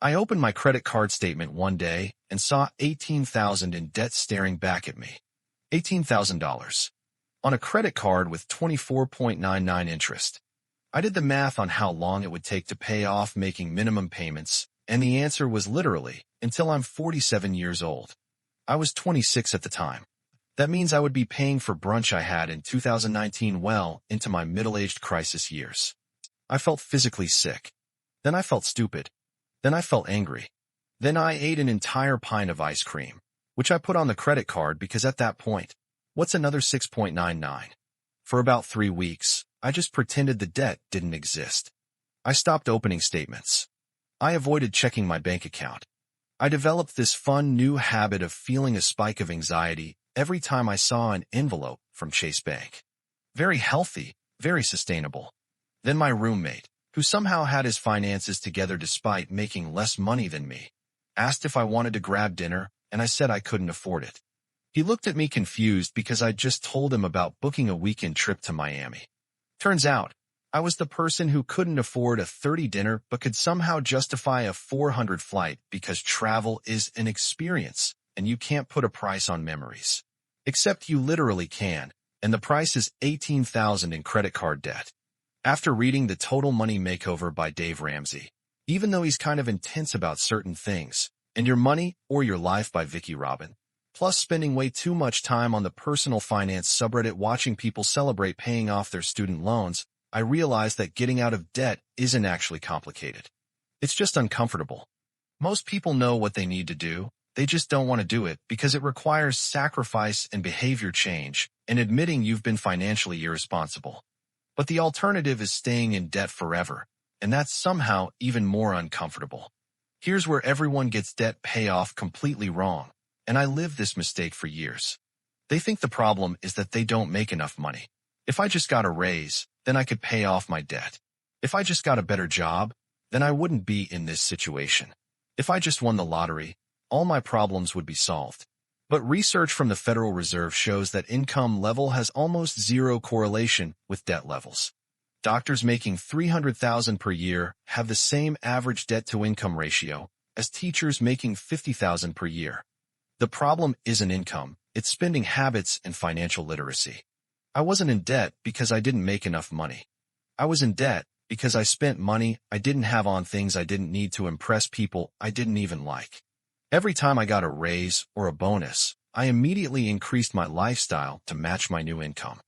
I opened my credit card statement one day and saw $18,000 in debt staring back at me. $18,000 on a credit card with 24.99 interest. I did the math on how long it would take to pay off making minimum payments, and the answer was literally, until I'm 47 years old. I was 26 at the time. That means I would be paying for brunch I had in 2019 well into my middle-aged crisis years. I felt physically sick. Then I felt stupid. Then I felt angry. Then I ate an entire pint of ice cream, which I put on the credit card because at that point, what's another 6.99? For about 3 weeks, I just pretended the debt didn't exist. I stopped opening statements. I avoided checking my bank account. I developed this fun new habit of feeling a spike of anxiety every time I saw an envelope from Chase Bank. Very healthy, very sustainable. Then my roommate, who somehow had his finances together despite making less money than me, asked if I wanted to grab dinner, and I said I couldn't afford it. He looked at me confused because I just told him about booking a weekend trip to Miami. Turns out, I was the person who couldn't afford a $30 dinner but could somehow justify a $400 flight because travel is an experience, and you can't put a price on memories. Except you literally can, and the price is $18,000 in credit card debt. After reading The Total Money Makeover by Dave Ramsey, even though he's kind of intense about certain things, and Your Money or Your Life by Vicki Robin, plus spending way too much time on the personal finance subreddit watching people celebrate paying off their student loans, I realized that getting out of debt isn't actually complicated. It's just uncomfortable. Most people know what they need to do, they just don't want to do it because it requires sacrifice and behavior change and admitting you've been financially irresponsible. But the alternative is staying in debt forever, and that's somehow even more uncomfortable. Here's where everyone gets debt payoff completely wrong, and I lived this mistake for years. They think the problem is that they don't make enough money. If I just got a raise, then I could pay off my debt. If I just got a better job, then I wouldn't be in this situation. If I just won the lottery, all my problems would be solved. But research from the Federal Reserve shows that income level has almost zero correlation with debt levels. Doctors making $300,000 per year have the same average debt-to-income ratio as teachers making $50,000 per year. The problem isn't income, it's spending habits and financial literacy. I wasn't in debt because I didn't make enough money. I was in debt because I spent money I didn't have on things I didn't need to impress people I didn't even like. Every time I got a raise or a bonus, I immediately increased my lifestyle to match my new income.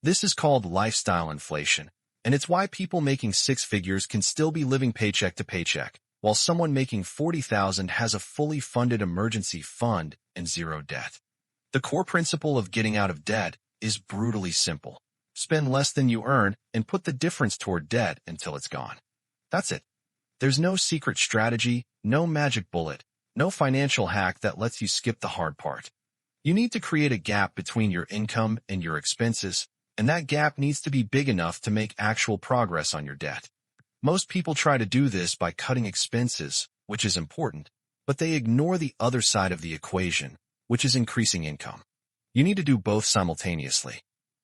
This is called lifestyle inflation, and it's why people making 6 figures can still be living paycheck to paycheck, while someone making $40,000 has a fully funded emergency fund and zero debt. The core principle of getting out of debt is brutally simple. Spend less than you earn and put the difference toward debt until it's gone. That's it. There's no secret strategy, no magic bullet, no financial hack that lets you skip the hard part. You need to create a gap between your income and your expenses, and that gap needs to be big enough to make actual progress on your debt. Most people try to do this by cutting expenses, which is important, but they ignore the other side of the equation, which is increasing income. You need to do both simultaneously.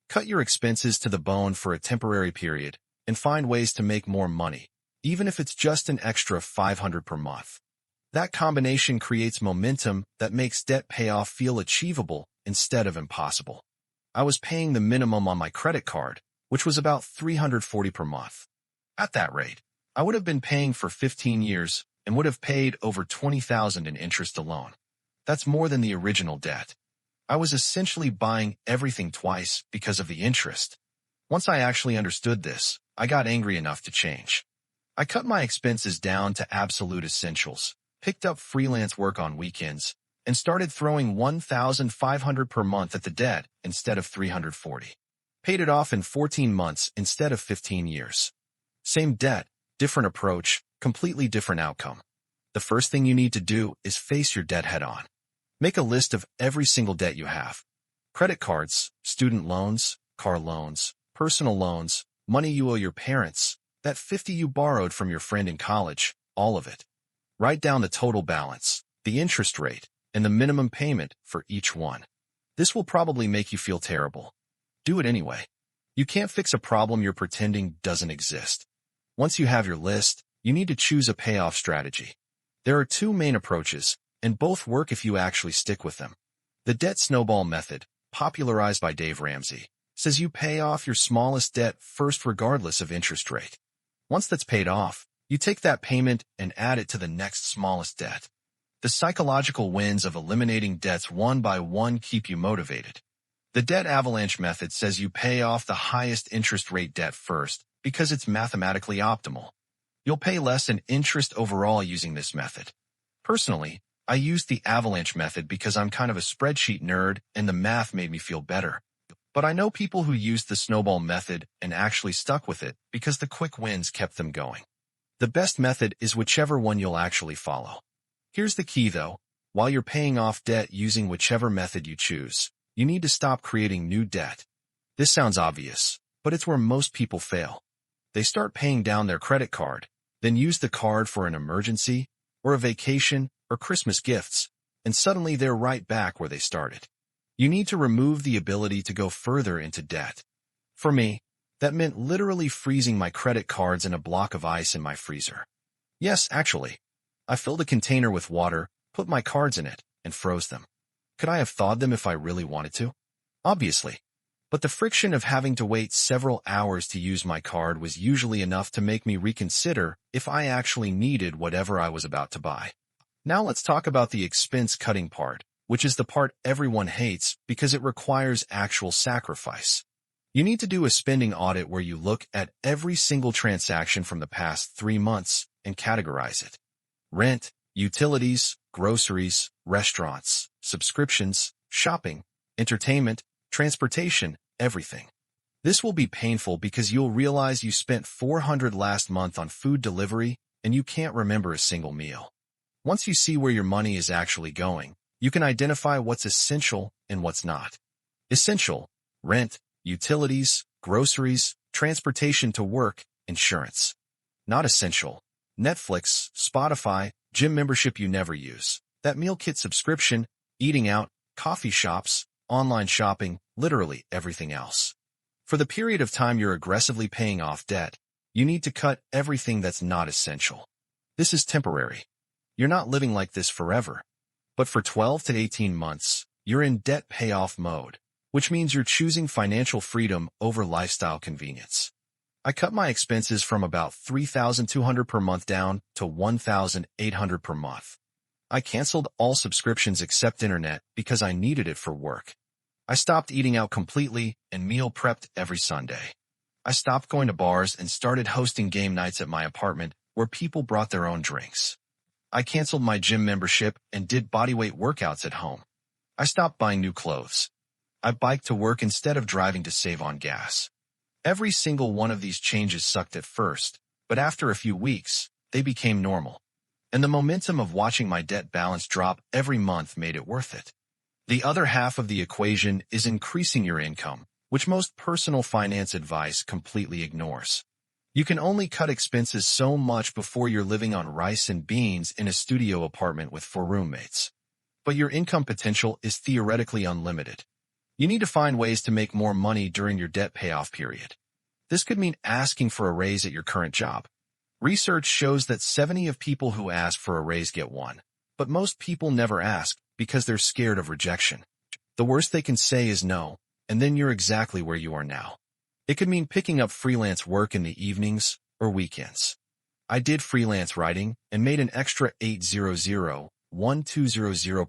Cut your expenses to the bone for a temporary period and find ways to make more money, even if it's just an extra $500 per month. That combination creates momentum that makes debt payoff feel achievable instead of impossible. I was paying the minimum on my credit card, which was about $340 per month. At that rate, I would have been paying for 15 years and would have paid over $20,000 in interest alone. That's more than the original debt. I was essentially buying everything twice because of the interest. Once I actually understood this, I got angry enough to change. I cut my expenses down to absolute essentials, picked up freelance work on weekends, and started throwing $1,500 per month at the debt instead of $340. Paid it off in 14 months instead of 15 years. Same debt, different approach, completely different outcome. The first thing you need to do is face your debt head on. Make a list of every single debt you have. Credit cards, student loans, car loans, personal loans, money you owe your parents, that $50 you borrowed from your friend in college, all of it. Write down the total balance, the interest rate, and the minimum payment for each one. This will probably make you feel terrible. Do it anyway. You can't fix a problem you're pretending doesn't exist. Once you have your list, you need to choose a payoff strategy. There are two main approaches, and both work if you actually stick with them. The debt snowball method, popularized by Dave Ramsey, says you pay off your smallest debt first regardless of interest rate. Once that's paid off, you take that payment and add it to the next smallest debt. The psychological wins of eliminating debts one by one keep you motivated. The debt avalanche method says you pay off the highest interest rate debt first because it's mathematically optimal. You'll pay less in interest overall using this method. Personally, I used the avalanche method because I'm kind of a spreadsheet nerd and the math made me feel better. But I know people who used the snowball method and actually stuck with it because the quick wins kept them going. The best method is whichever one you'll actually follow. Here's the key though, while you're paying off debt using whichever method you choose, you need to stop creating new debt. This sounds obvious, but it's where most people fail. They start paying down their credit card, then use the card for an emergency, or a vacation, or Christmas gifts, and suddenly they're right back where they started. You need to remove the ability to go further into debt. For me, that meant literally freezing my credit cards in a block of ice in my freezer. Yes, actually. I filled a container with water, put my cards in it, and froze them. Could I have thawed them if I really wanted to? Obviously. But the friction of having to wait several hours to use my card was usually enough to make me reconsider if I actually needed whatever I was about to buy. Now let's talk about the expense-cutting part, which is the part everyone hates because it requires actual sacrifice. You need to do a spending audit where you look at every single transaction from the past 3 months and categorize it. Rent, utilities, groceries, restaurants, subscriptions, shopping, entertainment, transportation, everything. This will be painful because you'll realize you spent $400 last month on food delivery and you can't remember a single meal. Once you see where your money is actually going, you can identify what's essential and what's not. Essential: rent, utilities, groceries, transportation to work, insurance. Not essential: Netflix, Spotify, gym membership you never use, that meal kit subscription, eating out, coffee shops, online shopping, literally everything else. For the period of time you're aggressively paying off debt, you need to cut everything that's not essential. This is temporary. You're not living like this forever. But for 12 to 18 months, you're in debt payoff mode, which means you're choosing financial freedom over lifestyle convenience. I cut my expenses from about $3,200 per month down to $1,800 per month. I canceled all subscriptions except internet because I needed it for work. I stopped eating out completely and meal prepped every Sunday. I stopped going to bars and started hosting game nights at my apartment where people brought their own drinks. I canceled my gym membership and did bodyweight workouts at home. I stopped buying new clothes. I biked to work instead of driving to save on gas. Every single one of these changes sucked at first, but after a few weeks, they became normal. And the momentum of watching my debt balance drop every month made it worth it. The other half of the equation is increasing your income, which most personal finance advice completely ignores. You can only cut expenses so much before you're living on rice and beans in a studio apartment with 4 roommates. But your income potential is theoretically unlimited. You need to find ways to make more money during your debt payoff period. This could mean asking for a raise at your current job. Research shows that 70% of people who ask for a raise get one, but most people never ask because they're scared of rejection. The worst they can say is no, and then you're exactly where you are now. It could mean picking up freelance work in the evenings or weekends. I did freelance writing and made an extra $800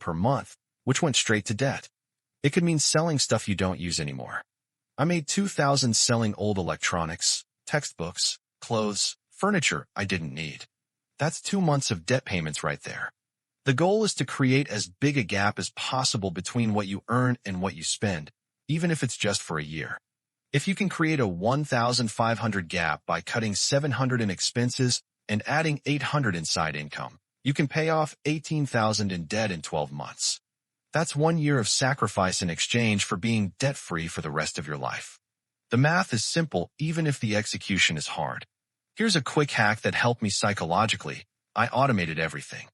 per month, which went straight to debt. It could mean selling stuff you don't use anymore. I made $2,000 selling old electronics, textbooks, clothes, furniture I didn't need. That's 2 months of debt payments right there. The goal is to create as big a gap as possible between what you earn and what you spend, even if it's just for a year. If you can create a $1,500 gap by cutting $700 in expenses and adding $800 in side income, you can pay off $18,000 in debt in 12 months. That's 1 year of sacrifice in exchange for being debt-free for the rest of your life. The math is simple even if the execution is hard. Here's a quick hack that helped me psychologically. I automated everything.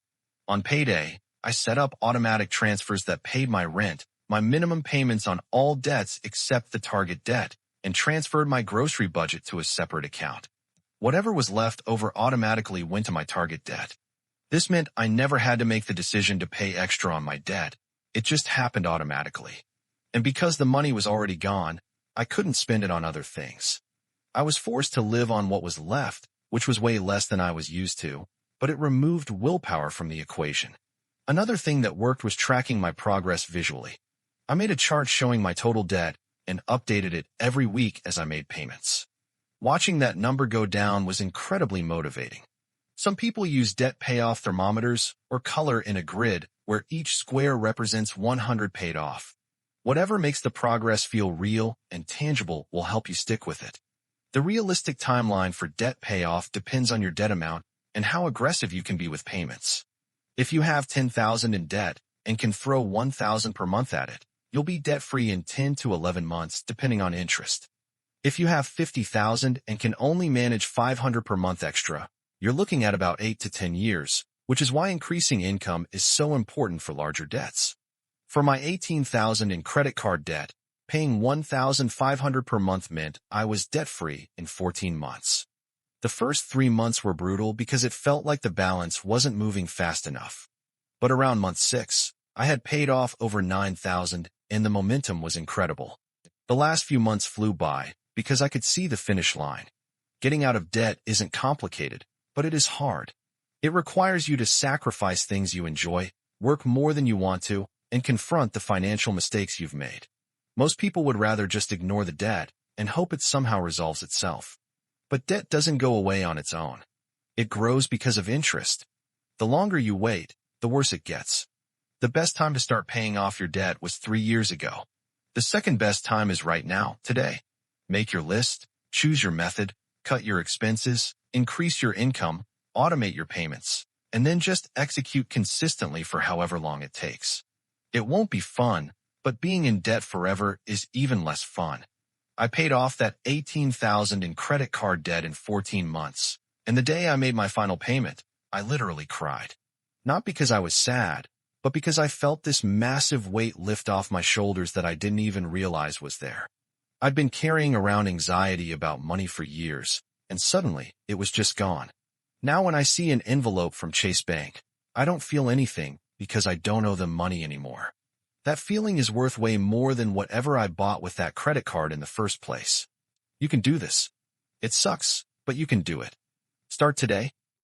On payday, I set up automatic transfers that paid my rent, my minimum payments on all debts except the target debt, and transferred my grocery budget to a separate account. Whatever was left over automatically went to my target debt. This meant I never had to make the decision to pay extra on my debt. It just happened automatically. And because the money was already gone, I couldn't spend it on other things. I was forced to live on what was left, which was way less than I was used to, but it removed willpower from the equation. Another thing that worked was tracking my progress visually. I made a chart showing my total debt and updated it every week as I made payments. Watching that number go down was incredibly motivating. Some people use debt payoff thermometers or color in a grid where each square represents 100 paid off. Whatever makes the progress feel real and tangible will help you stick with it. The realistic timeline for debt payoff depends on your debt amount and how aggressive you can be with payments. If you have $10,000 in debt and can throw $1,000 per month at it, you'll be debt-free in 10 to 11 months depending on interest. If you have $50,000 and can only manage $500 per month extra, you're looking at about 8 to 10 years, which is why increasing income is so important for larger debts. For my $18,000 in credit card debt, paying $1,500 per month meant I was debt-free in 14 months. The first 3 months were brutal because it felt like the balance wasn't moving fast enough. But around month 6, I had paid off over $9,000 and the momentum was incredible. The last few months flew by because I could see the finish line. Getting out of debt isn't complicated, but it is hard. It requires you to sacrifice things you enjoy, work more than you want to, and confront the financial mistakes you've made. Most people would rather just ignore the debt and hope it somehow resolves itself. But debt doesn't go away on its own. It grows because of interest. The longer you wait, the worse it gets. The best time to start paying off your debt was 3 years ago. The second best time is right now, today. Make your list, choose your method, cut your expenses, increase your income, automate your payments, and then just execute consistently for however long it takes. It won't be fun, but being in debt forever is even less fun. I paid off that $18,000 in credit card debt in 14 months, and the day I made my final payment, I literally cried. Not because I was sad, but because I felt this massive weight lift off my shoulders that I didn't even realize was there. I'd been carrying around anxiety about money for years, and suddenly it was just gone. Now when I see an envelope from Chase Bank, I don't feel anything because I don't owe them money anymore. That feeling is worth way more than whatever I bought with that credit card in the first place. You can do this. It sucks, but you can do it. Start today.